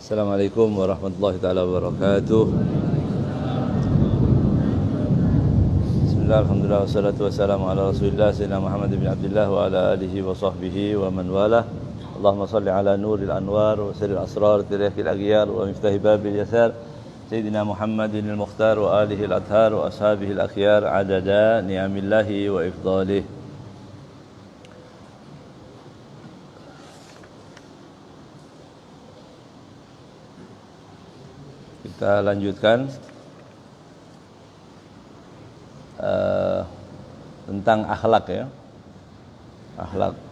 Assalamualaikum warahmatullahi taala wabarakatuh. Bismillah, alhamdulillah, wassalatu wassalamu ala rasulillah sayyidina Muhammad bin Abdullah wa ala alihi wa sahbihi wa man walah. Allahumma salli ala nuril anwar wa sirril asrar tirahil aghyar wa miftahi babil yasar sayyidina Muhammadin al-mukhtar wa alihi al-athhar wa ashabihi al-akhyar adada ni'amillahi wa ifdalih. Kita lanjutkan tentang akhlak ya.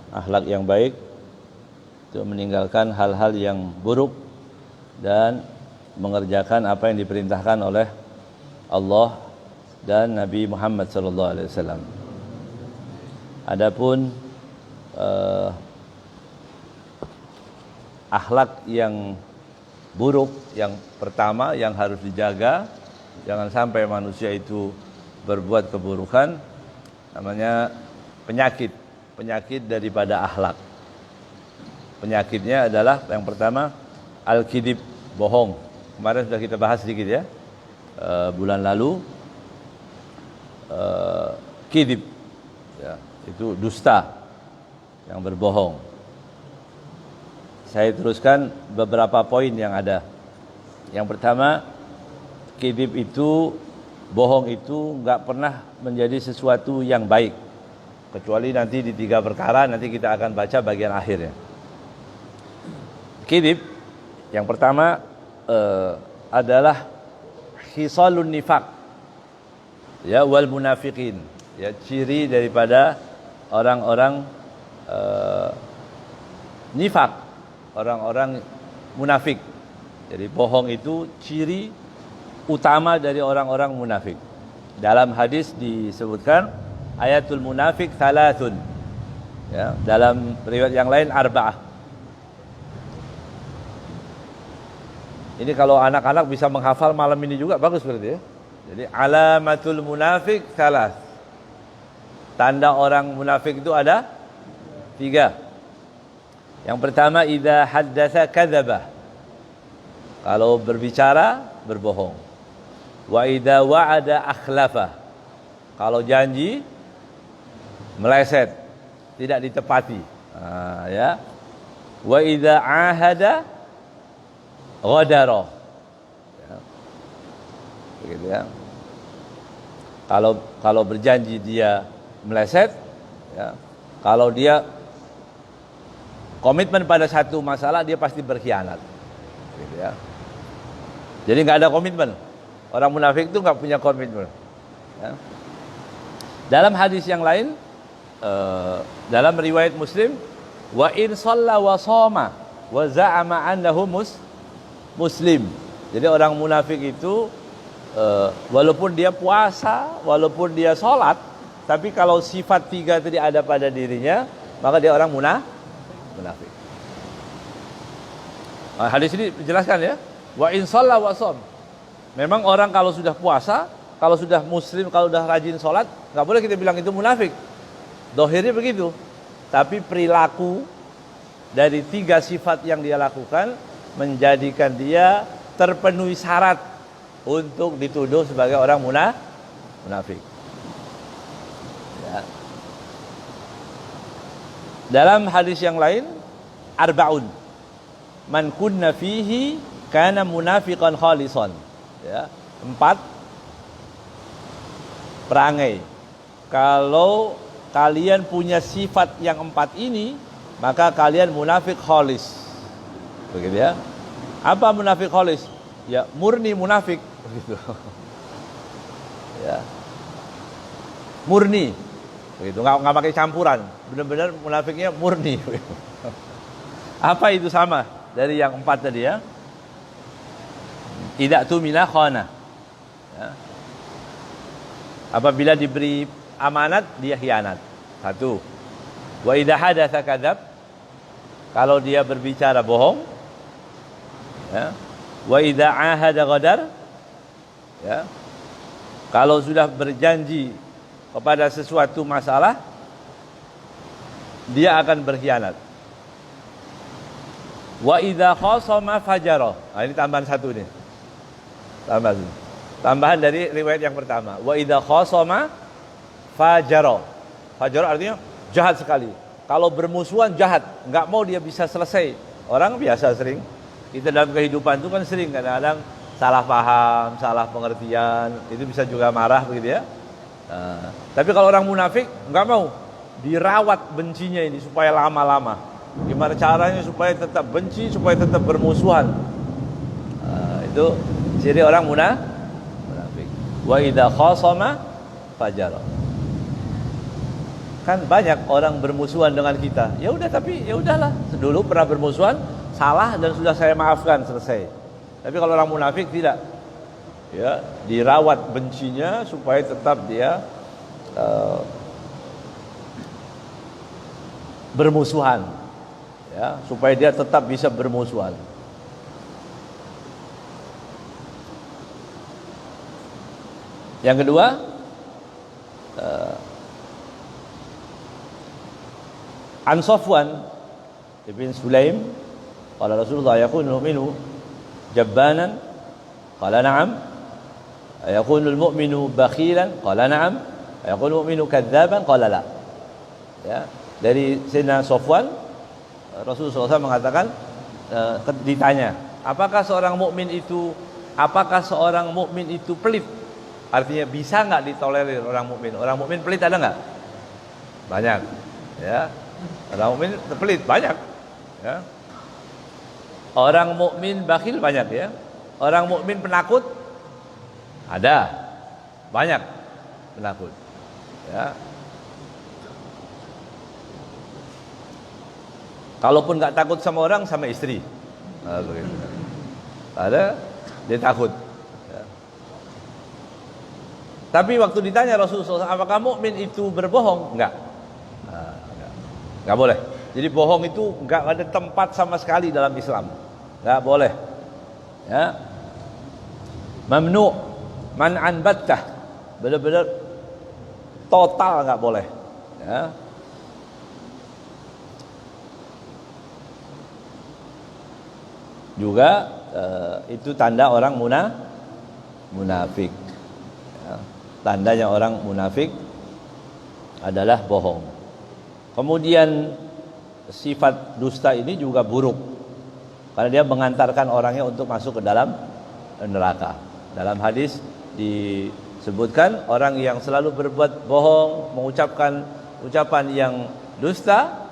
Akhlak yang baik itu meninggalkan hal-hal yang buruk dan mengerjakan apa yang diperintahkan oleh Allah dan Nabi Muhammad sallallahu alaihi wasallam. Adapun akhlak yang buruk, yang pertama yang harus dijaga, jangan sampai manusia itu berbuat keburukan, namanya penyakit daripada akhlak. Penyakitnya adalah yang pertama al-kidib, bohong. Kemarin sudah kita bahas sedikit ya, bulan lalu. Kidib ya, itu dusta, yang berbohong. Saya teruskan beberapa poin yang ada. Yang pertama, kidib itu, bohong itu enggak pernah menjadi sesuatu yang baik, kecuali nanti di 3 perkara, nanti kita akan baca bagian akhirnya. Kidib yang pertama adalah khisalun nifaq ya, wal munafiqin ya, ciri daripada orang-orang nifaq, orang-orang munafik. Jadi bohong itu ciri utama dari orang-orang munafik. Dalam hadis disebutkan ayatul munafik thalathun ya, dalam riwayat yang lain arba'ah. Ini kalau anak-anak bisa menghafal malam ini juga bagus berarti ya. Jadi alamatul munafik thalath. Tanda orang munafik itu ada 3. Yang pertama, idza haddatsa kadzaba. Kalau berbicara berbohong. Wa idza wa'ada akhlafa. Kalau janji meleset, tidak ditepati. Ya. Wa idza ahada ghadara. Ya. Begitu ya. Kalau berjanji dia meleset, ya. Kalau dia komitmen pada satu masalah, dia pasti berkhianat. Gitu ya. Jadi nggak ada komitmen. Orang munafik itu nggak punya komitmen. Ya. Dalam hadis yang lain, dalam riwayat Muslim, wa in shalla wa shoma wa za'ama annahu muslim. Jadi orang munafik itu walaupun dia puasa, walaupun dia sholat, tapi kalau sifat 3 tadi ada pada dirinya, maka dia orang munafik. Hadis ini dijelaskan ya, wa in shalla wa shom. Memang orang kalau sudah puasa, kalau sudah muslim, kalau sudah rajin sholat, nggak boleh kita bilang itu munafik. Dohirnya begitu. Tapi perilaku dari 3 sifat yang dia lakukan menjadikan dia terpenuhi syarat untuk dituduh sebagai orang munafik. Ya. Dalam hadis yang lain, arba'un man kunna fihi kana munafiqan khalisan. Ya, 4 perangai. Kalau kalian punya sifat yang 4 ini, maka kalian munafik khalis. Begitu ya. Apa munafik khalis? Ya, murni munafik begitu. Ya. Murni. Begitu, enggak pakai campuran. Benar-benar munafiknya murni. Apa itu sama dari yang 4 tadi ya? Idza tumina khana. Ya. Apabila diberi amanat dia khianat. 1. Wa idza hadatsa kadzab. Kalau dia berbicara bohong. Ya. Wa idza ahada ghadar. Ya. Kalau sudah berjanji kepada sesuatu masalah, dia akan berkhianat. Wa idza khasama fajara. Nah, ini tambahan satu nih. Tambahan dari riwayat yang pertama. Wa idza khasama fajara. Fajara artinya jahat sekali. Kalau bermusuhan jahat, nggak mau dia bisa selesai. Orang biasa sering. Kita dalam kehidupan itu kan sering kadang-kadang salah paham, salah pengertian, itu bisa juga marah begitu ya. Nah, tapi kalau orang munafik nggak mau, dirawat bencinya ini supaya lama-lama. Gimana caranya supaya tetap benci, supaya tetap bermusuhan. Nah, itu ciri orang munafik. Wa idza khasama fajara. Kan banyak orang bermusuhan dengan kita. Ya udah, tapi ya udahlah. Dulu pernah bermusuhan, salah dan sudah saya maafkan, selesai. Tapi kalau orang munafik tidak, ya dirawat bencinya supaya tetap dia bermusuhan, ya supaya dia tetap bisa bermusuhan. Yang kedua, An Safwan ibn Sulaim, qala Rasulullah yakunu minhu jabbanan, qala na'am. Yakunul mu'minu bakhilan, qala na'am. Yakunul mu'minu kadzaban, qala la. Ya, dari Sayyidina Safwan, Rasulullah SAW mengatakan, ditanya, apakah seorang mukmin itu pelit? Artinya bisa nggak ditolerir orang mukmin? Orang mukmin pelit ada nggak? Banyak. Ya, orang mukmin pelit banyak. Ya. Orang mukmin bakhil banyak ya. Orang mukmin penakut ada, banyak penakut. Ya. Kalaupun nggak takut sama orang, sama istri. Nah, begitu. Ada dia takut. Ya. Tapi waktu ditanya Rasulullah, apakah mukmin itu berbohong? Enggak. Nah, enggak boleh. Jadi bohong itu enggak ada tempat sama sekali dalam Islam. Enggak boleh. Ya. Mamnu' man'an battah. Benar-benar total enggak boleh. Ya. Juga itu tanda orang munafik. Ya. Tandanya orang munafik adalah bohong. Kemudian sifat dusta ini juga buruk karena dia mengantarkan orangnya untuk masuk ke dalam neraka. Dalam hadis disebutkan orang yang selalu berbuat bohong, mengucapkan ucapan yang dusta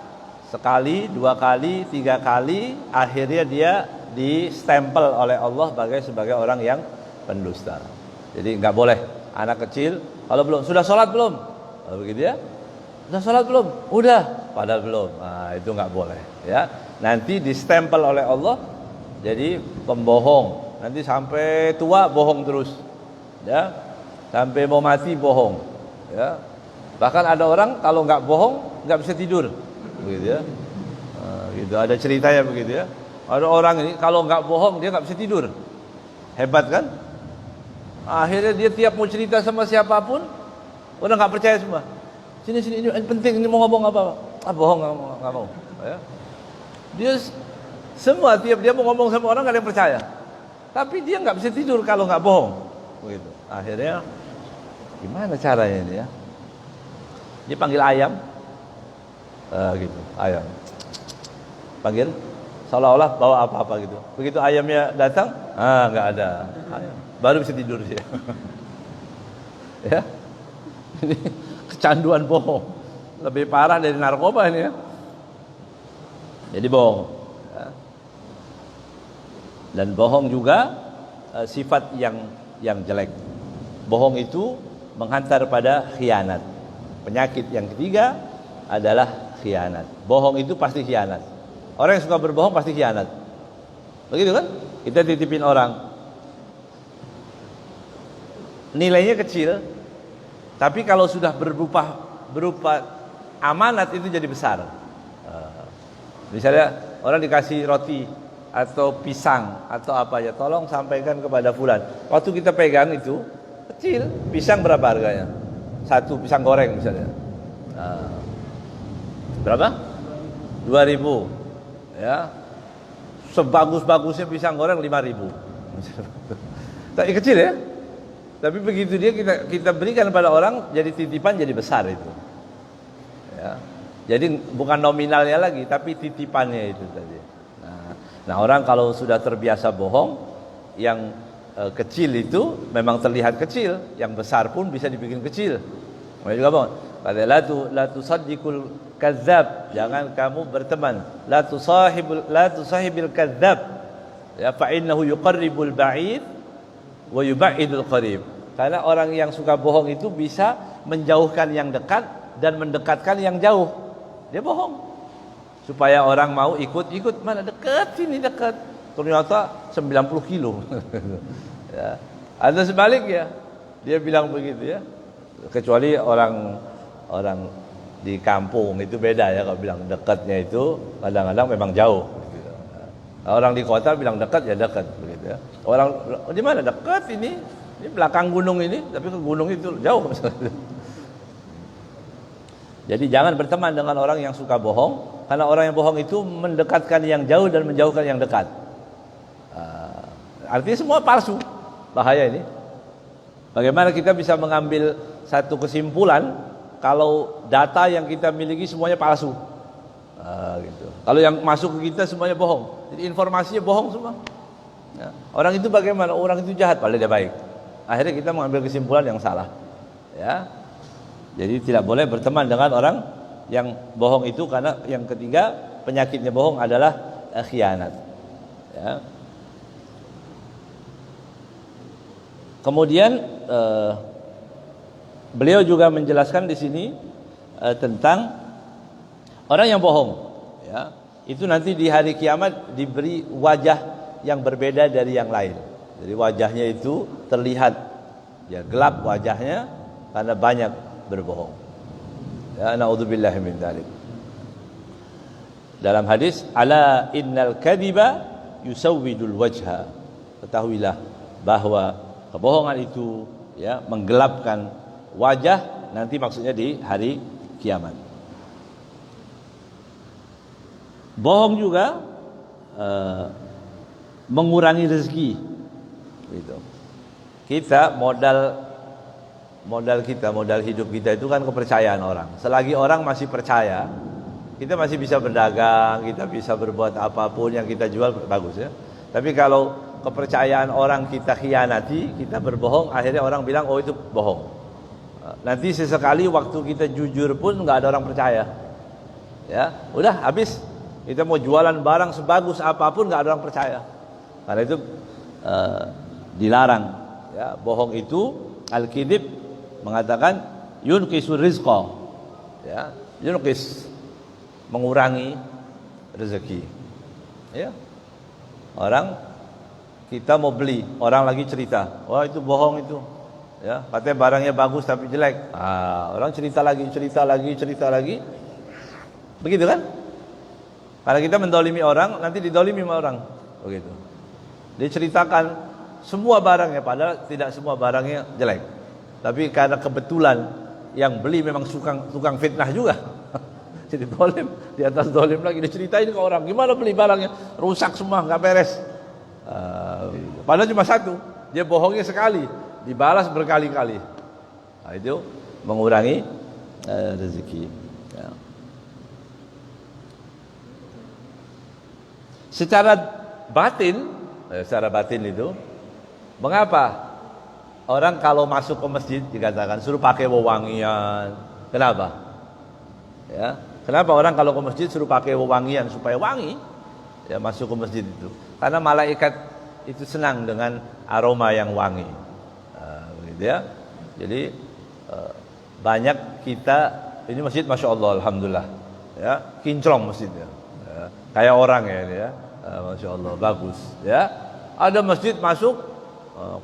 sekali, dua kali, tiga kali, akhirnya dia distempel oleh Allah sebagai orang yang pendusta. Jadi nggak boleh anak kecil kalau belum sudah sholat belum, begitu ya. Sudah sholat belum? Udah, padahal belum. Nah, itu nggak boleh. Ya, nanti distempel oleh Allah jadi pembohong. Nanti sampai tua bohong terus. Ya, sampai mau mati bohong. Ya, bahkan ada orang kalau nggak bohong nggak bisa tidur. Begitu ya. Nah, gitu ada ceritanya begitu ya. Ada orang ini kalau nggak bohong dia nggak bisa tidur. Hebat kan? Akhirnya dia tiap mau cerita sama siapapun, udah nggak percaya semua. Sini ini penting, ini mau ngomong apa? Bohong, nggak mau. Ya. Dia semua tiap dia mau ngomong sama orang nggak ada yang percaya. Tapi dia nggak bisa tidur kalau nggak bohong. Begitu. Akhirnya gimana caranya ini ya? Dia panggil ayam, gitu, ayam. Panggil, seolah-olah bawa apa-apa gitu. Begitu ayamnya datang, nggak ada. Ayam. Baru bisa tidur dia. Ya, ini kecanduan bohong lebih parah dari narkoba ini ya. Jadi bohong ya. Dan bohong juga sifat yang jelek. Bohong itu menghantar pada khianat. Penyakit yang ketiga adalah khianat. Bohong itu pasti khianat. Orang yang suka berbohong pasti khianat. Begitu kan? Kita titipin orang, nilainya kecil, tapi kalau sudah berupa amanat itu jadi besar. Misalnya orang dikasih roti atau pisang atau apa aja, tolong sampaikan kepada fulan. Waktu kita pegang itu kecil, pisang berapa harganya? Satu pisang goreng misalnya. Berapa? 2.000. Ya. sebagus-bagusnya pisang goreng 5.000. Tapi kecil ya. Tapi begitu dia kita berikan pada orang, jadi titipan, jadi besar itu. Ya. Jadi bukan nominalnya lagi, tapi titipannya itu tadi. Nah, orang kalau sudah terbiasa bohong, yang kecil itu memang terlihat kecil, yang besar pun bisa dibikin kecil. Makanya juga bohong. Kata la tusaddiqul kadzdzab, jangan kamu berteman. La tusahibil kadzdzab. Ya, fa innahu yuqarribul ba'id wa yub'idul qarib. Karena orang yang suka bohong itu bisa menjauhkan yang dekat dan mendekatkan yang jauh. Dia bohong supaya orang mau ikut, mana dekat, sini dekat, ternyata 90 kilo. Ya. Ada sebaliknya, dia bilang begitu ya. Kecuali orang di kampung itu beda ya, kalau bilang dekatnya itu kadang-kadang memang jauh. Orang di kota bilang dekat ya dekat begitu ya. Orang di mana dekat ini belakang gunung ini, tapi ke gunung itu jauh. Jadi jangan berteman dengan orang yang suka bohong, karena orang yang bohong itu mendekatkan yang jauh dan menjauhkan yang dekat. Artinya semua palsu, bahaya ini. Bagaimana kita bisa mengambil satu kesimpulan kalau data yang kita miliki semuanya palsu? Gitu. Kalau yang masuk ke kita semuanya bohong, jadi informasinya bohong semua. Ya. Orang itu bagaimana? Orang itu jahat, padahal dia baik. Akhirnya kita mengambil kesimpulan yang salah. Ya. Jadi tidak boleh berteman dengan orang yang bohong itu, karena yang ketiga penyakitnya bohong adalah khianat. Ya. Kemudian beliau juga menjelaskan di sini tentang orang yang bohong. Ya, itu nanti di hari kiamat diberi wajah yang berbeda dari yang lain. Jadi wajahnya itu terlihat ya gelap wajahnya karena banyak berbohong. Ya, naudzubillahi min dzalik. Dalam hadis, ala innal kadhiba yusawwidul wajha. Ketahuilah bahwa kebohongan itu ya menggelapkan wajah, nanti maksudnya di hari kiamat. Bohong juga mengurangi rezeki. Gitu. Kita modal hidup kita itu kan kepercayaan orang. Selagi orang masih percaya, kita masih bisa berdagang, kita bisa berbuat apapun yang kita jual bagus ya. Tapi kalau kepercayaan orang kita khianati, kita berbohong, akhirnya orang bilang oh itu bohong. Nanti sesekali waktu kita jujur pun nggak ada orang percaya. Ya, udah habis. Kita mau jualan barang sebagus apapun nggak ada orang percaya. Karena itu dilarang. Ya, bohong itu al-kidib mengatakan yunqisu rizqa. Ya, yunqis mengurangi rezeki. Ya. Orang kita mau beli, orang lagi cerita, wah itu bohong itu. Ya, katanya barangnya bagus tapi jelek. Orang cerita lagi. Begitu kan? Karena kita mendolimi orang, nanti didolimi sama orang. Begitu. Diceritakan semua barangnya, padahal tidak semua barangnya jelek. Tapi karena kebetulan yang beli memang tukang fitnah juga. Jadi dolim, di atas dolim lagi diceritain ke orang. Gimana beli barangnya? Rusak semua, nggak beres. Padahal cuma satu. Dia bohongnya sekali, dibalas berkali-kali. Nah, itu mengurangi rezeki. Ya. Secara batin itu, mengapa orang kalau masuk ke masjid dikatakan suruh pakai wewangian? Kenapa? Ya, kenapa orang kalau ke masjid suruh pakai wewangian supaya wangi? Ya, masuk ke masjid itu. Karena malaikat itu senang dengan aroma yang wangi. Begitu ya. Jadi banyak kita ini masjid, masya Allah, alhamdulillah. Ya, kinclong masjidnya. Ya, kayak orang ya ini ya. Masya Allah, bagus ya. Ada masjid masuk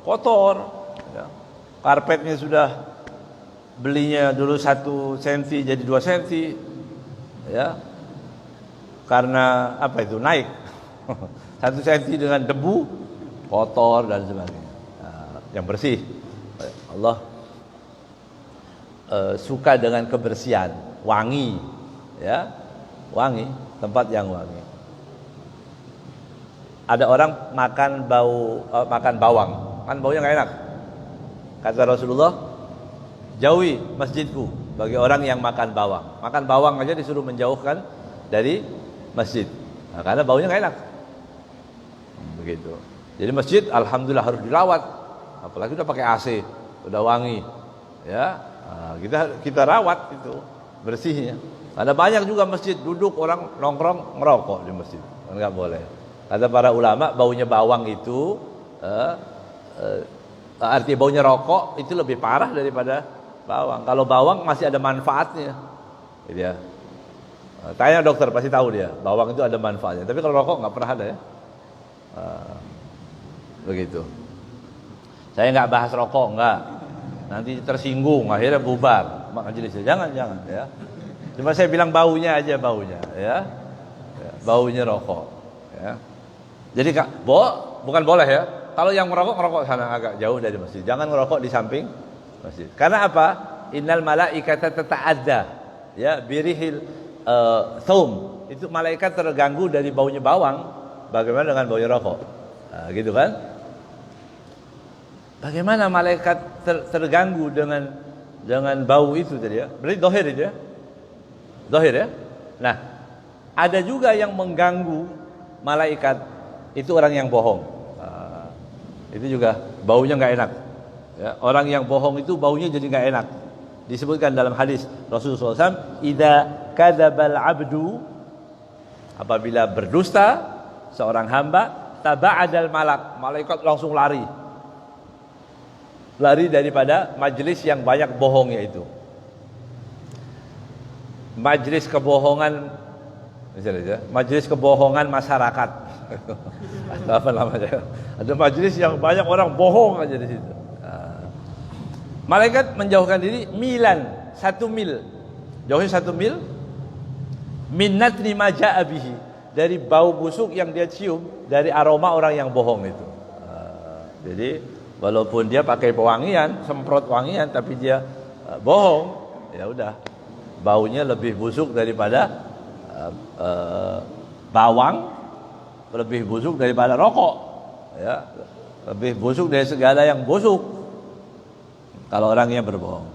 kotor ya. Karpetnya sudah belinya dulu 1 senti jadi 2 senti ya, karena apa itu naik 1 senti dengan debu, kotor dan sebagainya. Yang bersih Allah suka dengan kebersihan, wangi ya, wangi, tempat yang wangi. ada orang makan makan bawang, kan baunya nggak enak. Kata Rasulullah, jauhi masjidku bagi orang yang makan bawang. Makan bawang aja disuruh menjauhkan dari masjid. Nah, karena baunya nggak enak. Begitu. Jadi masjid alhamdulillah harus dirawat. Apalagi udah pakai AC, udah wangi. Ya, nah, kita rawat itu bersihnya. Ada banyak juga masjid duduk orang nongkrong ngerokok di masjid. Enggak boleh. Kata para ulama, baunya bawang itu arti baunya rokok itu lebih parah daripada bawang. Kalau bawang masih ada manfaatnya. Gitu ya. Tanya dokter pasti tahu dia, bawang itu ada manfaatnya. Tapi kalau rokok nggak pernah ada ya. Begitu. Saya nggak bahas rokok, nggak. Nanti tersinggung, akhirnya bubar majelisnya. Jangan ya. Cuma saya bilang baunya aja ya. Baunya rokok ya. Jadi bukan boleh ya. Kalau yang merokok sana agak jauh dari masjid. Jangan ngerokok di samping masjid. Karena apa? Innal malaikata tata'adza ya birihil thum. Itu malaikat terganggu dari baunya bawang. Bagaimana dengan baunya rokok? Nah, gitu kan? Bagaimana malaikat terganggu dengan bau itu tadi ya? Berarti dohir itu ya? Dohir ya? Nah, ada juga yang mengganggu malaikat, itu orang yang bohong. Itu juga baunya nggak enak ya, orang yang bohong itu baunya jadi nggak enak. Disebutkan dalam hadis Rasulullah SAW, idza kadzabal abdu, apabila berdusta seorang hamba, taba'adal malaikat langsung lari daripada majelis yang banyak bohongnya itu. Majelis kebohongan misalnya, majelis kebohongan masyarakat. Apa namanya? Ada majelis yang banyak orang bohong aja di situ. Malaikat menjauhkan diri 1 mil. Jauhin 1 mil. Minnatni ma ja'a bihi, dari bau busuk yang dia cium, dari aroma orang yang bohong itu. Jadi walaupun dia pakai pewangian, semprot wangian, tapi dia bohong, ya udah. Baunya lebih busuk daripada bawang, lebih busuk daripada rokok, ya, lebih busuk dari segala yang busuk kalau orang yang berbohong.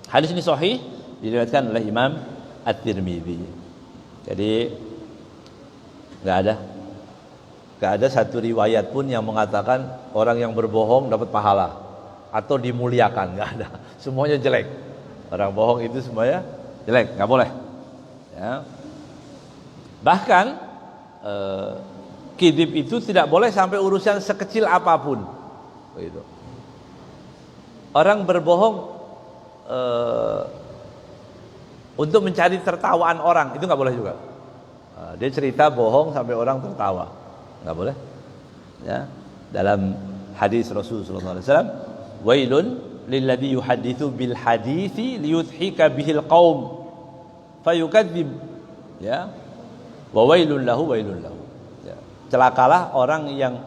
Hadis ini sahih, diriwayatkan oleh Imam At-Tirmidzi. Jadi nggak ada satu riwayat pun yang mengatakan orang yang berbohong dapat pahala atau dimuliakan, nggak ada. Semuanya jelek. Orang bohong itu semuanya jelek, nggak boleh. Ya. Bahkan kidib itu tidak boleh sampai urusan sekecil apapun. Begitu. Orang berbohong untuk mencari tertawaan orang, itu nggak boleh juga. Dia cerita bohong sampai orang tertawa, nggak boleh. Ya. Dalam hadis Rasulullah SAW, wailun lilladzi yuhaditsu bil hadithi liyudhika bihil qaum fayukadzib. Ya. Wa wailun lahu. Ya. Celakalah orang yang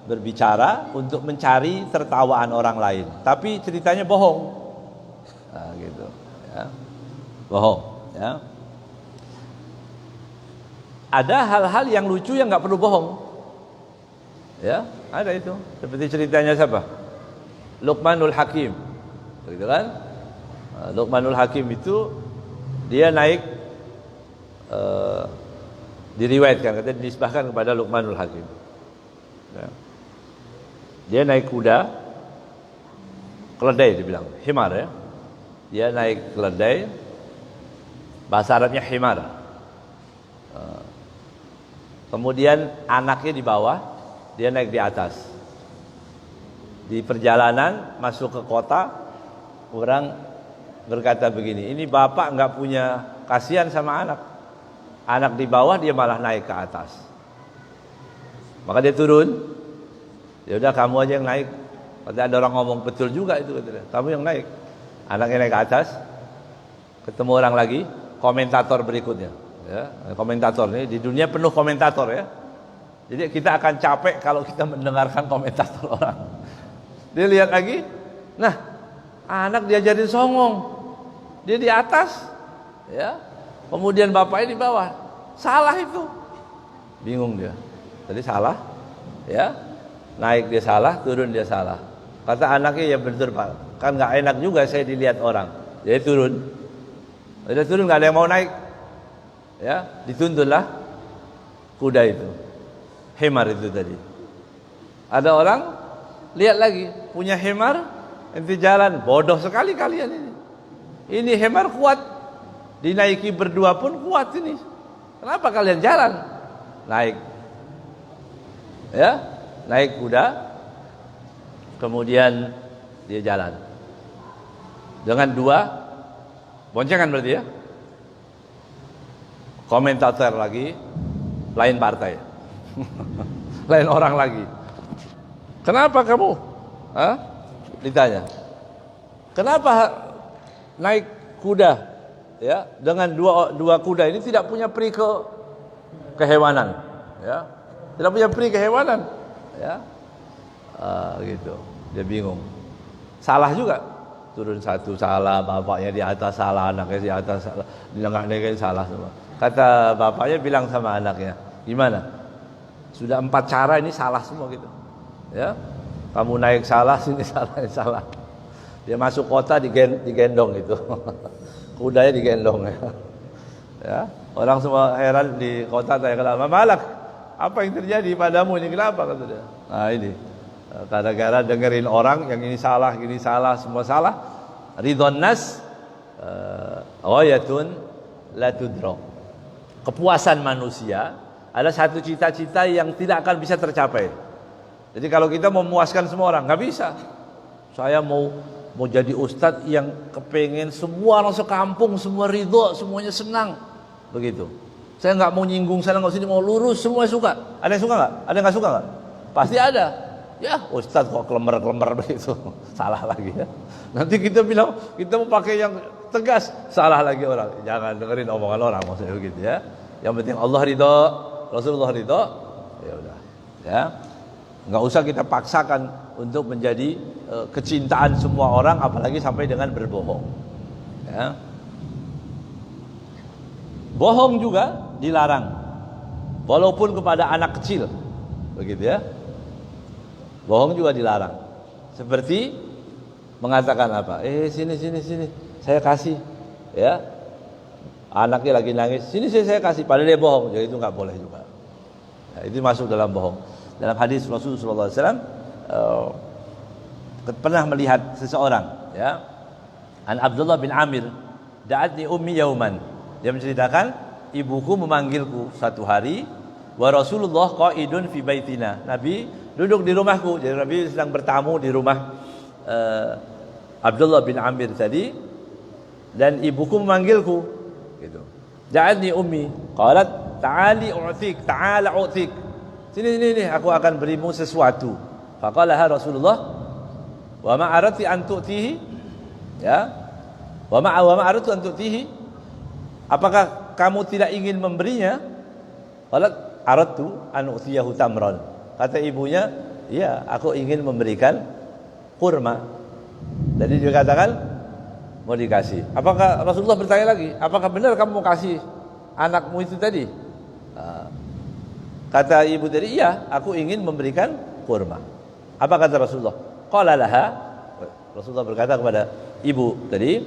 berbicara untuk mencari tertawaan orang lain, tapi ceritanya bohong. Nah, gitu. Ya. Bohong. Ya. Ada hal-hal yang lucu yang nggak perlu bohong. Ya, ada itu. Seperti ceritanya siapa? Luqmanul Hakim. Begitu kan? Luqmanul Hakim itu dia naik diriwayatkan, katanya dinisbahkan kepada Luqmanul Hakim. Ya. Dia naik kuda, keledai dibilang, himar ya. Dia naik keledai, bahasa Arabnya himar. Kemudian anaknya di bawah, dia naik di atas. Di perjalanan masuk ke kota, orang berkata begini, ini bapak nggak punya kasihan sama anak. Anak di bawah, dia malah naik ke atas. Maka dia turun. Ya udah kamu aja yang naik. Katanya ada orang ngomong betul juga itu, katanya. Kamu yang naik. Anaknya naik ke atas. Ketemu orang lagi, komentator berikutnya. Ya, komentator ini di dunia penuh komentator ya. Jadi kita akan capek kalau kita mendengarkan komentator orang. Dia lihat lagi, nah anak diajarin songong, dia di atas, ya. Kemudian bapaknya di bawah, salah itu. Bingung dia. Tadi salah, Ya, naik dia salah, turun dia salah. Kata anaknya, ya betul Pak, kan nggak enak juga saya dilihat orang. Jadi turun. Udah turun, nggak ada yang mau naik. Ya, dituntunlah kuda itu, hemar itu tadi. Ada orang lihat lagi, punya hemar, ente jalan, bodoh sekali kalian ini. Ini hemar kuat, dinaiki berdua pun kuat ini. Kenapa kalian jalan? Naik, ya, naik kuda, kemudian dia jalan dengan dua boncengan berarti ya. Komentator lagi, lain partai, lain orang lagi. Kenapa kamu? Hah? Ditanya. Kenapa naik kuda? Ya, dengan dua kuda ini tidak punya peri kehewanan. Ya, tidak punya peri kehewanan. Ya, gitu. Dia bingung. Salah juga. Turun satu salah, bapaknya di atas salah, anaknya di atas salah, dilengak-lengkain salah semua. Kata bapaknya bilang sama anaknya, gimana? Sudah 4 cara ini salah semua gitu. Ya, kamu naik salah, sini salah, ini salah. Dia masuk kota digendong itu, kudanya digendong ya. Ya, orang semua heran di kota tanya kenapa malak? Apa yang terjadi padamu ini, kenapa kata dia? Nah ini, gara-gara dengerin orang yang ini salah, semua salah. Ridhon nas, ghayatun la tudrak. Kepuasan manusia adalah satu cita-cita yang tidak akan bisa tercapai. Jadi kalau kita mau memuaskan semua orang, nggak bisa. Saya mau jadi ustadz yang kepengen semua orang sekampung semua ridho, semuanya senang, begitu. Saya nggak mau nyinggung sana nggak sini, mau lurus, semua suka. Ada yang suka nggak? Ada yang nggak suka nggak? Pasti ada. Ya ustadz kok kelemar-kelemar begitu, salah lagi ya. Nanti kita bilang kita mau pakai yang tegas, salah lagi orang. Jangan dengerin omongan orang, maksudnya begitu ya. Yang penting Allah ridho, Rasulullah ridho, ya udah. Ya, nggak usah kita paksakan untuk menjadi kecintaan semua orang, apalagi sampai dengan berbohong. Ya. Bohong juga dilarang, walaupun kepada anak kecil, begitu ya. Bohong juga dilarang. Seperti mengatakan apa? Sini, saya kasih. Ya, anaknya lagi nangis, sini saya kasih. Padahal dia bohong, jadi itu nggak boleh juga. Ya, itu masuk dalam bohong. Dalam hadis Rasulullah SAW pernah melihat seseorang, ya, An Abdullah bin Amir, da'atni ummi yauman. Dia menceritakan, ibuku memanggilku satu hari, wa Rasulullah qaidun fi baitina. Nabi duduk di rumahku. Jadi Nabi sedang bertamu di rumah Abdullah bin Amir tadi, dan ibuku memanggilku gitu. Da'atni ummi, qalat ta'ala u'tik. Sini, aku akan berimu sesuatu. Faqalaha Rasulullah, wa ma aradti an tu'tihi? Ya. Wa ma aradtu an tu'tihi? Apakah kamu tidak ingin memberinya? Qalat aradtu an u'tiyahu tamran. Kata ibunya, iya, aku ingin memberikan kurma. Jadi dia katakan mau dikasih. Apakah Rasulullah bertanya lagi, apakah benar kamu mau kasih anakmu itu tadi? Kata ibu tadi, iya, aku ingin memberikan kurma. Apa kata Rasulullah? Qala laha, Rasulullah berkata kepada ibu tadi,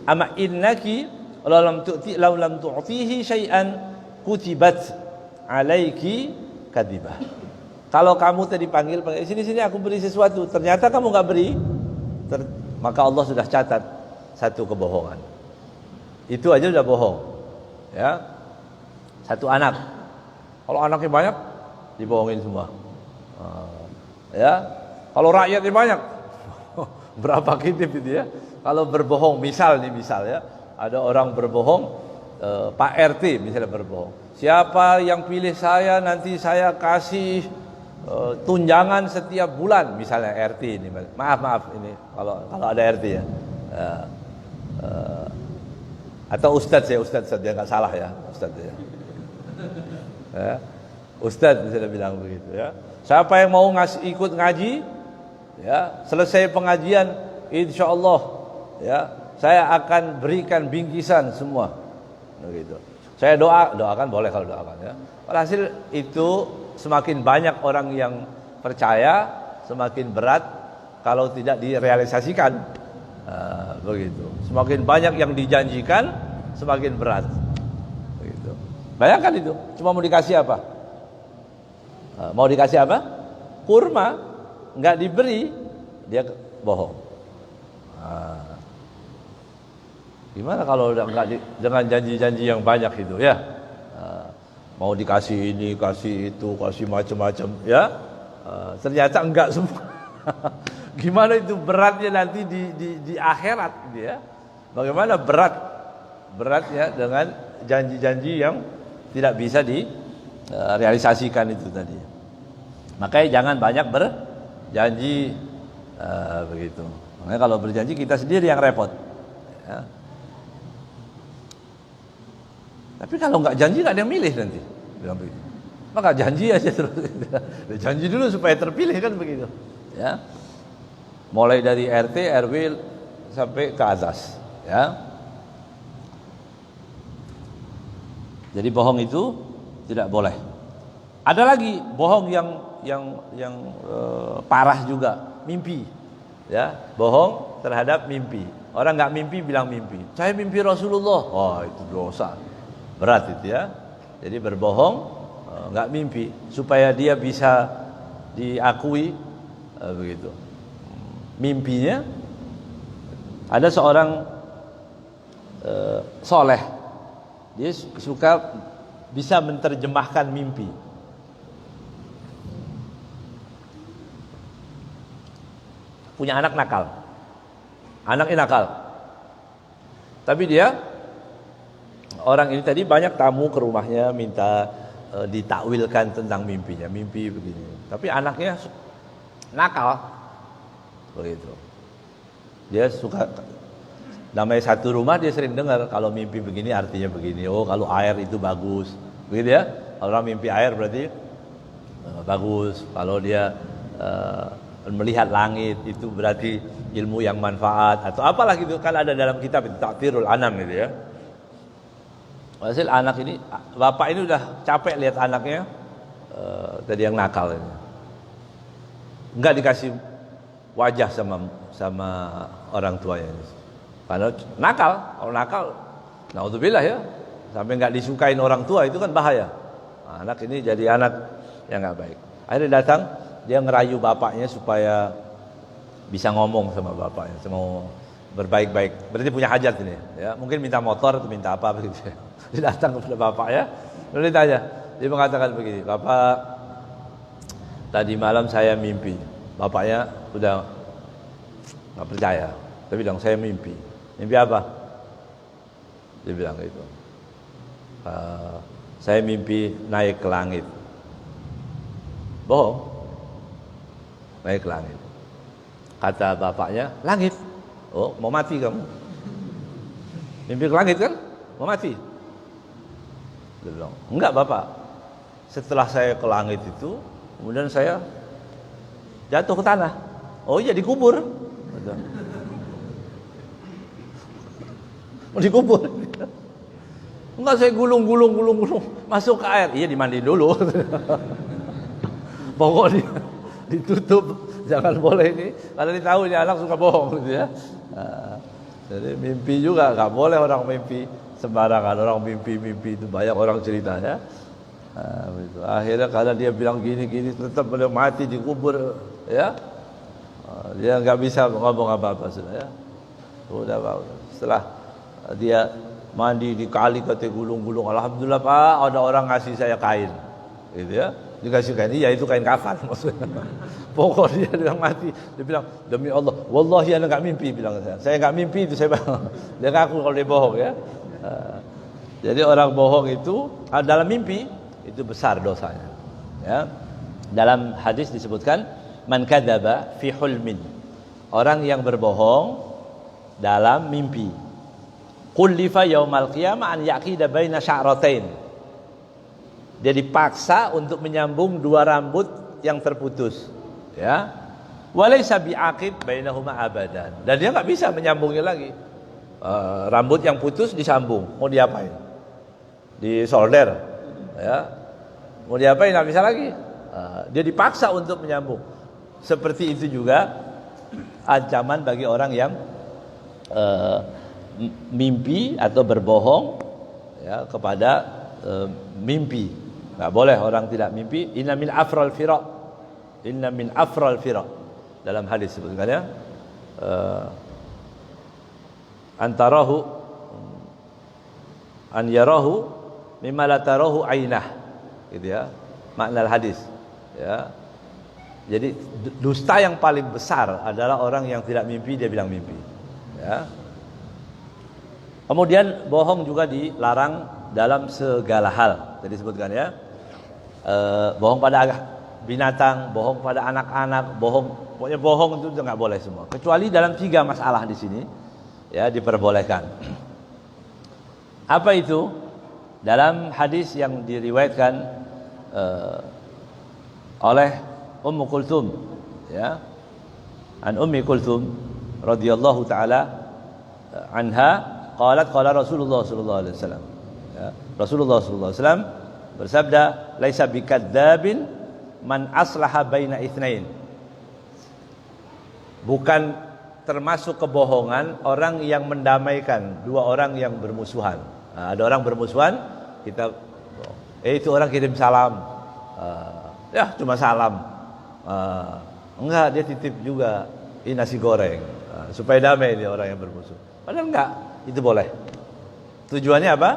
ama innaki law lam tu'tihi syai'an kutibat alaiki kadibah. Kalau kamu tadi panggil sini aku beri sesuatu, ternyata kamu nggak beri, maka Allah sudah catat satu kebohongan. Itu aja sudah bohong. Ya, satu anak. Kalau anaknya banyak, dibohongin semua. Ya, kalau rakyatnya banyak, berapa kitip itu ya? Kalau berbohong, misal ya, ada orang berbohong, Pak RT misalnya berbohong. Siapa yang pilih saya nanti saya kasih tunjangan setiap bulan, misalnya RT ini. Maaf ini kalau ada RT ya. Atau Ustadz ya nggak salah ya, Ustadz ya. Ya. Ustadz bisa bilang begitu ya. Siapa yang mau ikut ngaji, ya, selesai pengajian, insya Allah, ya, saya akan berikan bingkisan semua. Begitu. Saya doakan boleh kalau doakan ya. Alhasil itu semakin banyak orang yang percaya, semakin berat kalau tidak direalisasikan. Begitu. Semakin banyak yang dijanjikan, semakin berat. Begitu. Bayangkan itu, cuma mau dikasih apa? Mau dikasih apa? Kurma, nggak diberi, dia bohong. Gimana kalau dengan janji-janji yang banyak itu ya? Mau dikasih ini, kasih itu, kasih macam-macam ya? Ternyata enggak semua. Gimana itu beratnya nanti di akhirat gitu ya? Bagaimana beratnya dengan janji-janji yang tidak bisa direalisasikan itu tadi. Makanya jangan banyak berjanji begitu. Makanya kalau berjanji kita sendiri yang repot. Ya. Tapi kalau nggak janji nggak ada yang milih nanti. Bilang begitu. Maka janji aja terus. Janji dulu supaya terpilih kan begitu. Ya. Mulai dari RT, RW sampai ke atas. Ya. Jadi bohong itu tidak boleh. Ada lagi bohong yang parah juga, mimpi. Ya, bohong terhadap mimpi. Orang nggak mimpi bilang mimpi. Saya mimpi Rasulullah. Oh, itu dosa. Berat itu ya. Jadi berbohong nggak mimpi supaya dia bisa diakui begitu. Mimpinya ada seorang soleh, dia suka bisa menerjemahkan mimpi. Punya anak nakal, anaknya nakal, tapi dia orang ini tadi banyak tamu ke rumahnya minta ditakwilkan tentang mimpinya, mimpi begini. Tapi anaknya nakal, begitu. Dia suka, namanya satu rumah dia sering dengar kalau mimpi begini artinya begini. Oh kalau air itu bagus, begitu ya. Kalau orang mimpi air berarti bagus. Kalau dia melihat langit itu berarti ilmu yang manfaat atau apalah gitu. Kan ada dalam kitab itu Ta'thirul Anam gitu ya. Hasil anak ini, bapak ini udah capek lihat anaknya tadi yang nakal ini. Enggak dikasih wajah sama orang tuanya. Karena nakal, kalau nakal, naudzubillah ya, sampai enggak disukain orang tua itu kan bahaya. Nah, anak ini jadi anak yang enggak baik. Akhirnya datang, dia ngerayu bapaknya supaya bisa ngomong sama bapaknya, mau berbaik-baik. Berarti punya hajat ini, ya. Mungkin minta motor atau minta apa begitu. Dia datang kepada bapaknya, lalu ditanya, dia mengatakan begini, Bapak, tadi malam saya mimpi. Bapaknya udah nggak percaya, tapi bilang saya mimpi. Mimpi apa? Dia bilang gitu. Saya mimpi naik ke langit. Bohong. Naik ke langit. Kata bapaknya, langit. Oh, mau mati kamu? Mimpi ke langit kan? Mau mati? Dia bilang, enggak bapak. Setelah saya ke langit itu, kemudian saya jatuh ke tanah. Oh iya dikubur. Mau dikubur. Enggak, saya gulung masuk ke air. Iya dimandi dulu. Pokoknya ditutup, jangan boleh ini. Karena ditahu ini anak suka bohong gitu ya. Jadi mimpi juga nggak boleh orang mimpi sembarangan. Orang mimpi itu banyak orang ceritanya. Akhirnya karena dia bilang gini tetap boleh mati dikubur ya. Dia nggak bisa ngomong apa-apa sudah ya. Udah Pak. Setelah dia mandi di kali kata gulung, alhamdulillah Pak, ada orang ngasih saya kain, gitu ya. Dikasih kain, iya itu kain kafan maksudnya. Pokoknya dia bilang mati, dia bilang demi Allah, wallahi ana nggak mimpi, bilang saya nggak mimpi itu saya bilang. Dia ngaku kalau dia bohong ya. Jadi orang bohong itu dalam mimpi itu besar dosanya. Ya. Dalam hadis disebutkan man kadzaba fi hulmin. Orang yang berbohong dalam mimpi. Kullifa yaumal qiyamah an yaqida baina sya'ratain. Dia dipaksa untuk menyambung dua rambut yang terputus. Ya. Walaysa bi'aqid bainahuma abadan. Dan dia enggak bisa menyambungnya lagi. Rambut yang putus disambung, mau diapain? Di solder. Ya. Mau diapain? Nggak bisa lagi. Dia dipaksa untuk menyambung. Seperti itu juga ancaman bagi orang yang mimpi atau berbohong ya, kepada mimpi. Nggak boleh orang tidak mimpi. Inna min afral fira. Inna min afral fira. Dalam hadis sebutkan ya. Antarahu an yarahu mimma la tarahu ainah, gitu ya makna hadis ya. Jadi dusta yang paling besar adalah orang yang tidak mimpi dia bilang mimpi ya. Kemudian bohong juga dilarang dalam segala hal. Tadi disebutkan ya, bohong pada binatang, bohong pada anak-anak, pokoknya bohong itu nggak boleh semua. Kecuali dalam 3 masalah di sini ya diperbolehkan. Apa itu? Dalam hadis yang diriwayatkan oleh Ummu Kulthum ya, an Ummi Kulthum radhiyallahu taala anha qalat qala Rasulullah sallallahu alaihi wasallam ya, Rasulullah sallallahu alaihi wasallam bersabda, laisa bikadzabin man aslaha baina itsnain. Bukan termasuk kebohongan orang yang mendamaikan 2 orang yang bermusuhan. Nah, ada orang bermusuhan, kita itu orang kirim salam, ya cuma salam, enggak dia titip juga ini nasi goreng, supaya damai dia orang yang bermusuh. Padahal enggak, itu boleh. Tujuannya apa?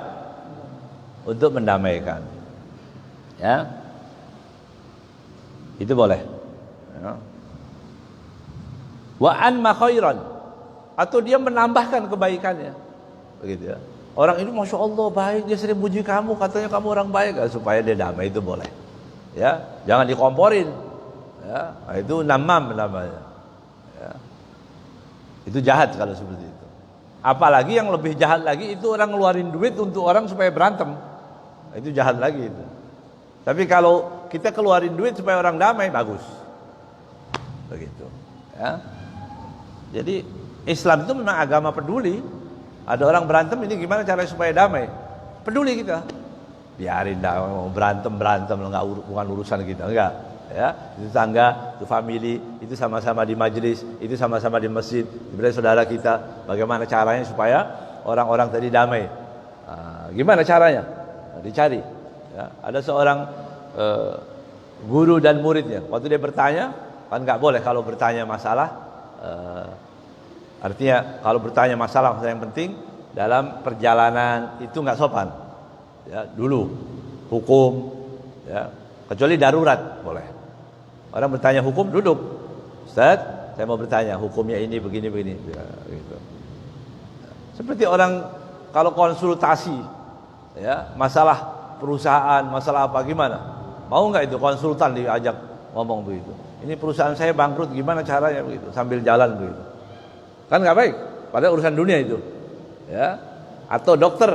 Untuk mendamaikan, ya, itu boleh. Ya. Wa an ma khairan, atau dia menambahkan kebaikannya, begitu ya. Orang ini masya Allah baik, dia sering puji kamu, katanya kamu orang baik, supaya dia damai, itu boleh. Ya, jangan dikomporin. Ya, itu namam namanya. Ya. Itu jahat kalau seperti itu. Apalagi yang lebih jahat lagi itu orang ngeluarin duit untuk orang supaya berantem. Itu jahat lagi itu. Tapi kalau kita keluarin duit supaya orang damai, bagus. Begitu. Ya. Jadi Islam itu memang agama peduli. Ada orang berantem, ini gimana caranya supaya damai? Peduli kita. Biarin dah mau berantem bukan urusan kita, enggak. Ya, itu tangga, itu family, itu sama-sama di majelis, itu sama-sama di masjid, ibarat saudara kita. Bagaimana caranya supaya orang-orang tadi damai? Gimana caranya? Dicari. Ya, ada seorang guru dan muridnya. Waktu dia bertanya, kan nggak boleh kalau bertanya masalah. Artinya kalau bertanya masalah yang penting dalam perjalanan itu nggak sopan. Ya, dulu hukum, ya, kecuali darurat boleh. Orang bertanya hukum duduk. Ustaz, saya mau bertanya hukumnya ini begini, ya, gitu. Seperti orang kalau konsultasi, ya, masalah perusahaan, masalah apa gimana? Mau nggak itu konsultan diajak ngomong begitu? Ini perusahaan saya bangkrut, gimana caranya begitu? Sambil jalan begitu. Kan nggak baik, padahal urusan dunia itu, ya. Atau dokter,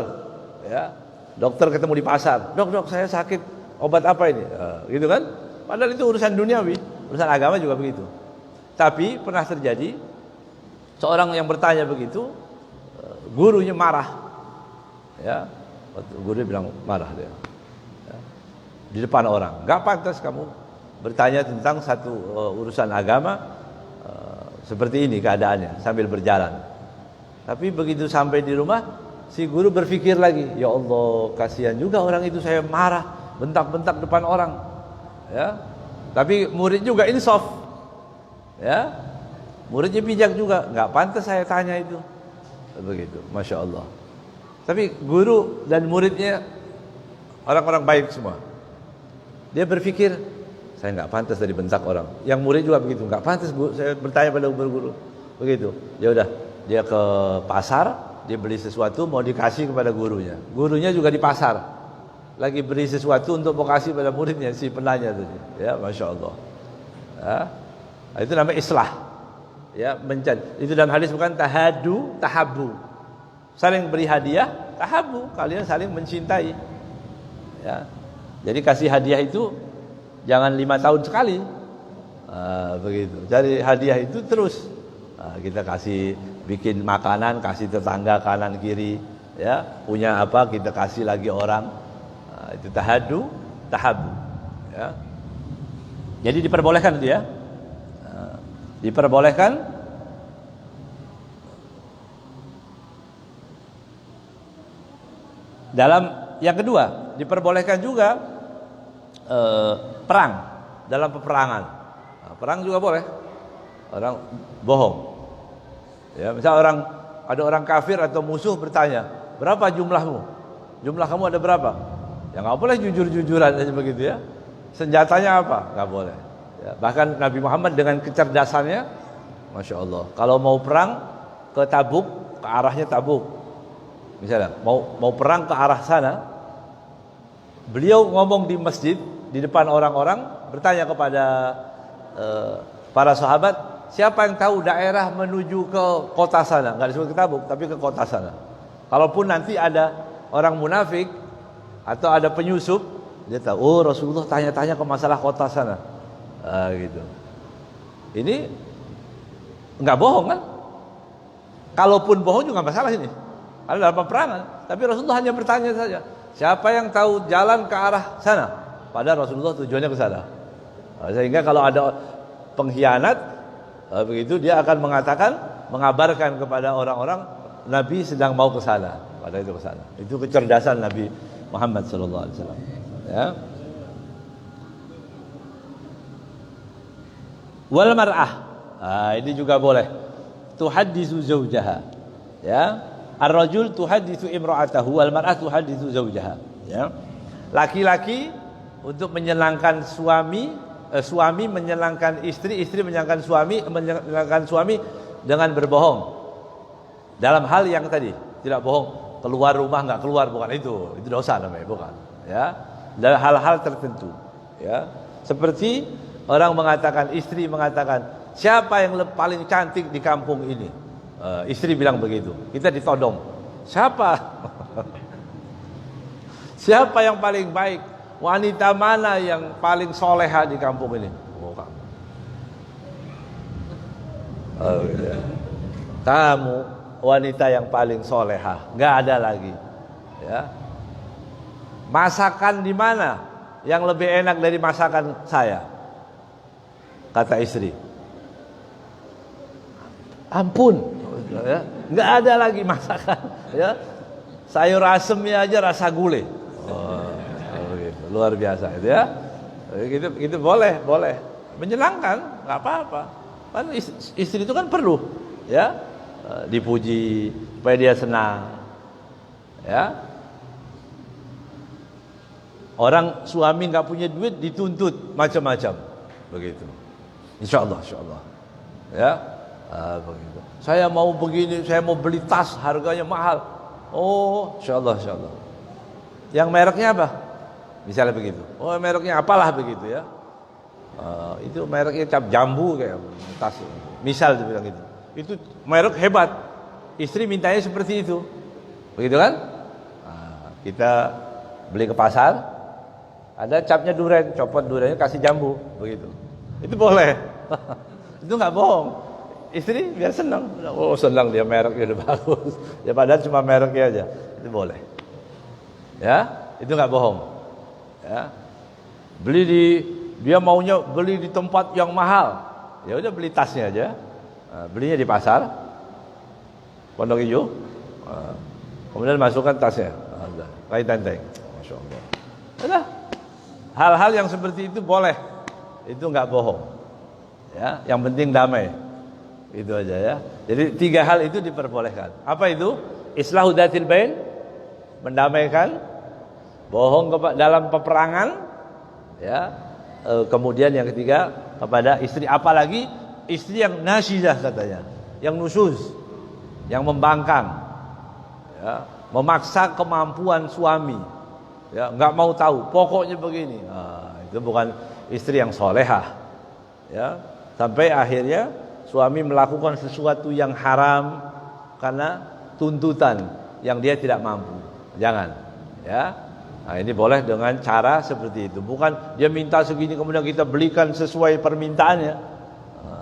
ya, dokter ketemu di pasar, dok saya sakit, obat apa ini, gitu kan? Padahal itu urusan duniawi, urusan agama juga begitu. Tapi pernah terjadi seorang yang bertanya begitu, gurunya marah, ya, guru bilang marah dia, ya, di depan orang, nggak pantas kamu bertanya tentang satu urusan agama. Seperti ini keadaannya sambil berjalan. Tapi begitu sampai di rumah, si guru berpikir lagi, ya Allah, kasihan juga orang itu, saya marah, bentak-bentak depan orang. Ya. Tapi murid juga insaf. Ya. Muridnya bijak juga, nggak pantas saya tanya itu. Begitu, Masya Allah. Tapi guru dan muridnya orang-orang baik semua. Dia berpikir, saya nggak pantas dari bentak orang. Yang murid juga begitu, nggak pantas saya bertanya pada guru. Begitu. Ya udah, dia ke pasar, dia beli sesuatu mau dikasih kepada gurunya. Gurunya juga di pasar, lagi beli sesuatu untuk mau kasih pada muridnya, si penanya tadi. Ya, Masya Allah. Ya. Itu namanya islah. Ya, itu dalam hadis bukan tahadu, tahabu. Saling beri hadiah, tahabu. Kalian saling mencintai. Ya. Jadi kasih hadiah itu jangan 5 tahun sekali, begitu. Jadi hadiah itu terus, kita kasih, bikin makanan, kasih tetangga kanan kiri, ya, punya apa kita kasih lagi orang, itu tahadu, tahabu. Ya. Jadi diperbolehkan itu ya. Diperbolehkan dalam yang kedua, diperbolehkan juga perang dalam peperangan. Nah, perang juga boleh. Orang bohong. Ya, misal ada orang kafir atau musuh bertanya, "Berapa jumlahmu? Jumlah kamu ada berapa?" Ya nggak boleh jujur-jujuran aja begitu ya. Senjatanya apa? Nggak boleh. Ya, bahkan Nabi Muhammad dengan kecerdasannya, Masya Allah, kalau mau perang ke Tabuk, ke arahnya Tabuk, misalnya mau perang ke arah sana, beliau ngomong di masjid di depan orang-orang, bertanya kepada para sahabat, siapa yang tahu daerah menuju ke kota sana? Nggak disebut ke Tabuk, tapi ke kota sana. Kalaupun nanti ada orang munafik atau ada penyusup, dia tahu, oh Rasulullah tanya-tanya ke masalah kota sana. Gitu. Ini nggak bohong kan? Kalaupun bohong juga nggak masalah ini. Ada dalam peperangan. Tapi Rasulullah hanya bertanya saja, siapa yang tahu jalan ke arah sana? Padahal Rasulullah tujuannya ke sana. Sehingga kalau ada pengkhianat, begitu dia akan mengabarkan kepada orang-orang Nabi sedang mau ke sana. Padahal itu ke sana. Itu kecerdasan Nabi Muhammad SAW. Ya. Wal mar'ah, ini juga boleh. Tuhaddisu zawjaha. Ya. Ar-rajul tuhaddisu imra'atahu wal mar'ah tuhaddisu zawjaha. Ya. Laki-laki untuk menyenangkan suami, suami menyenangkan istri, istri menyenangkan suami dengan berbohong. Dalam hal yang tadi, tidak bohong, keluar rumah nggak keluar, bukan itu dosa namanya, bukan. Ya. Dalam hal-hal tertentu. Ya. Seperti orang mengatakan, istri mengatakan, siapa yang paling cantik di kampung ini? Istri bilang begitu. Kita ditodong. Siapa? Siapa yang paling baik? Wanita mana yang paling soleha di kampung ini? Oh, kamu. Kamu wanita yang paling soleha. Nggak ada lagi. Ya. Masakan di mana yang lebih enak dari masakan saya? Kata istri. Ampun, ya, nggak ada lagi masakan. Ya, sayur asemnya aja rasa gulai. Gitu. Luar biasa itu ya. Gitu boleh. Menyenangkan, nggak apa-apa. Kan istri itu kan perlu, ya, dipuji supaya dia senang. Ya. Orang suami nggak punya duit dituntut macam-macam, begitu. Insya Allah. Ya. Begitu. Saya mau begini, saya mau beli tas harganya mahal. Oh, insya Allah. Yang mereknya apa? Misalnya begitu. Oh, mereknya apalah begitu ya. Itu mereknya cap jambu kayak tas. Misal dia bilang gitu. Itu merek hebat. Istri mintanya seperti itu. Begitu kan? Kita beli ke pasar, ada capnya duren, copot durennya kasih jambu, begitu. Itu boleh. Itu nggak bohong. Istri biar senang. Oh, senang dia mereknya udah bagus. Ya padahal cuma mereknya aja. Itu boleh. Ya, itu nggak bohong. Ya. Dia maunya beli di tempat yang mahal. Ya udah beli tasnya aja. Belinya di pasar. Pondok Hijau. Kemudian masukkan tasnya. Kain tenteng. Masya Allah. Udah. Hal-hal yang seperti itu boleh. Itu nggak bohong. Ya, yang penting damai. Itu aja ya. Jadi 3 hal itu diperbolehkan. Apa itu? Islahu dzatil bain, mendamaikan, bohong dalam peperangan, ya. Kemudian yang ketiga kepada istri, apalagi istri yang nasyidah katanya, yang nusyuz, yang membangkang, ya, memaksa kemampuan suami, ya, nggak mau tahu, pokoknya begini. Itu bukan istri yang solehah, ya. Sampai akhirnya suami melakukan sesuatu yang haram karena tuntutan yang dia tidak mampu. Jangan, ya. Nah, ini boleh dengan cara seperti itu. Bukan dia minta segini kemudian kita belikan sesuai permintaannya.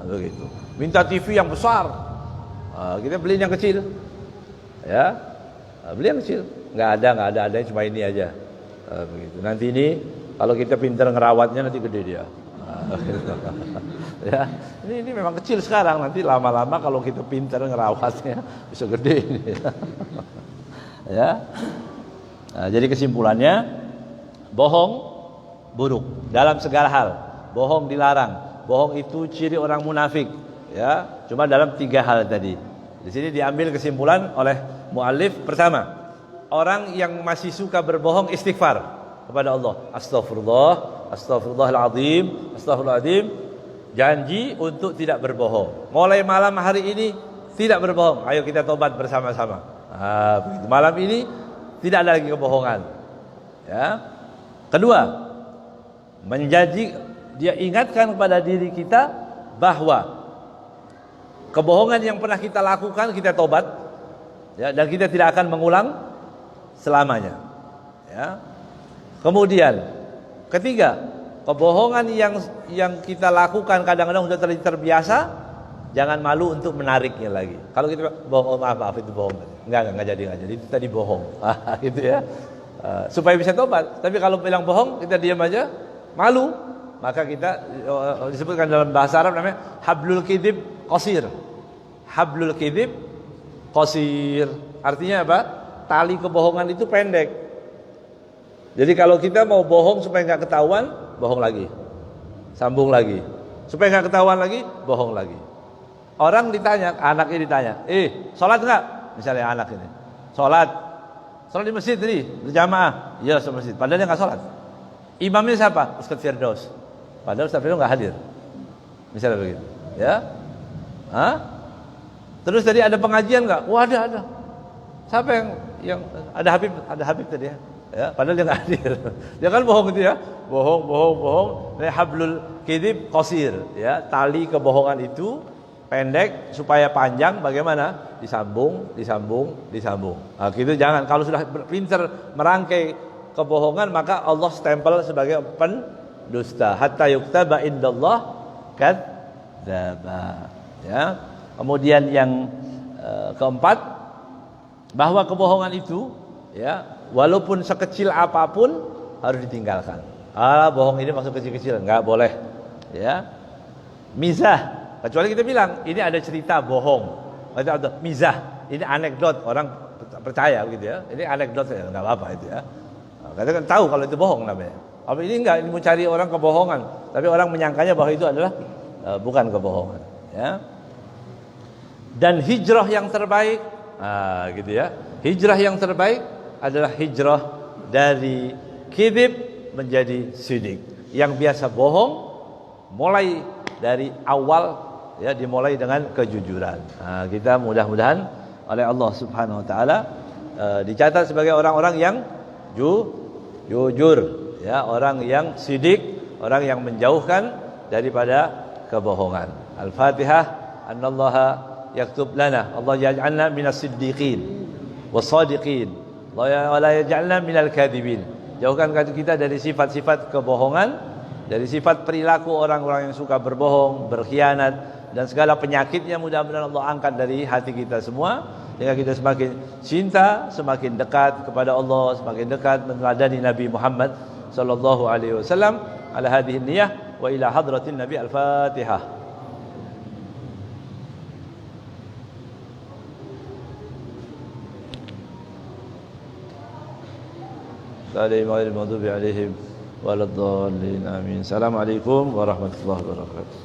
Begitu. Minta TV yang besar, kita beli yang kecil. Ya. Beli yang kecil. Nggak ada, cuma ini aja. Begitu. Nanti ini Kalau kita pintar ngerawatnya nanti gede dia. Ya, ini memang kecil sekarang, nanti lama-lama kalau kita pintar ngerawatnya bisa gede ini. Ya. Nah, jadi kesimpulannya, bohong buruk dalam segala hal. Bohong dilarang. Bohong itu ciri orang munafik. Ya, cuma dalam 3 hal tadi. Di sini diambil kesimpulan oleh muallif. Pertama, orang yang masih suka berbohong istighfar kepada Allah. Astagfirullah, astagfirullahaladzim, astagfirullahaladzim. Janji untuk tidak berbohong. Mulai malam hari ini tidak berbohong. Ayo kita tobat bersama-sama. Begitu. Malam ini tidak ada lagi kebohongan. Ya. Kedua, dia ingatkan kepada diri kita bahwa kebohongan yang pernah kita lakukan kita tobat, ya, dan kita tidak akan mengulang selamanya. Ya. Kemudian ketiga, kebohongan yang kita lakukan kadang-kadang sudah terbiasa, jangan malu untuk menariknya lagi. Kalau kita bohong, maaf itu bohong, enggak jadi, itu tadi bohong, gitu ya, supaya bisa tobat. Tapi kalau bilang bohong kita diam aja, malu, maka kita disebutkan dalam bahasa Arab namanya hablul kidib qasir. Hablul kidib qasir artinya apa? Tali kebohongan itu pendek. Jadi kalau kita mau bohong supaya nggak ketahuan, bohong lagi, sambung lagi, supaya nggak ketahuan lagi, bohong lagi. Orang ditanya, anaknya ditanya, sholat nggak? Misalnya anak ini, sholat di masjid tadi, berjamaah, iya sholat masjid. Padahal dia nggak sholat. Imamnya siapa? Ustaz Firdaus. Padahal Ustaz Firdaus nggak hadir. Misalnya begitu, ya. Terus tadi ada pengajian nggak? Wah ada. Siapa yang ada Habib tadi ya? Ya, padahal dia nggak hadir. Dia kan bohong gitu ya, bohong. Hablul kidib qasir, ya, tali kebohongan itu pendek supaya panjang. Bagaimana? Disambung. Nah, gitu jangan. Kalau sudah pintar merangkai kebohongan, maka Allah stempel sebagai pendusta. Hatta yuktaba indallah kadzdzaba. Ya. Kemudian yang keempat, bahwa kebohongan itu, ya, walaupun sekecil apapun harus ditinggalkan. Bohong ini maksud kecil-kecil, enggak boleh. Ya. Mizah, kecuali kita bilang ini ada cerita bohong. Atau mizah, ini anekdot, orang percaya gitu ya. Ini anekdot ya, enggak apa-apa itu ya. Kita kan tahu kalau itu bohong namanya. Tapi ini enggak, ini mau cari orang kebohongan, tapi orang menyangkanya bahwa itu adalah bukan kebohongan, ya. Dan hijrah yang terbaik, gitu ya. Hijrah yang terbaik adalah hijrah dari kidib menjadi sidik. Yang biasa bohong, mulai dari awal, ya, dimulai dengan kejujuran. Kita mudah-mudahan oleh Allah Subhanahu Wa Taala dicatat sebagai orang-orang yang jujur, ya, orang yang sidik, orang yang menjauhkan daripada kebohongan. Al-Fatihah. Anallaha yaktub lana, Allah yaj'alna minas siddiqin was-sadiqin, wa la yaj'alna minal kadhibin. Jauhkan kita dari sifat-sifat kebohongan, dari sifat perilaku orang-orang yang suka berbohong, berkhianat, dan segala penyakitnya mudah-mudahan Allah angkat dari hati kita semua, sehingga kita semakin cinta, semakin dekat kepada Allah, semakin dekat meneladani Nabi Muhammad sallallahu alaihi wasallam. Ala hadhihi niyah wa ila hadratin Nabi. Al-Fatihah. Assalamualaikum warahmatullahi wabarakatuh.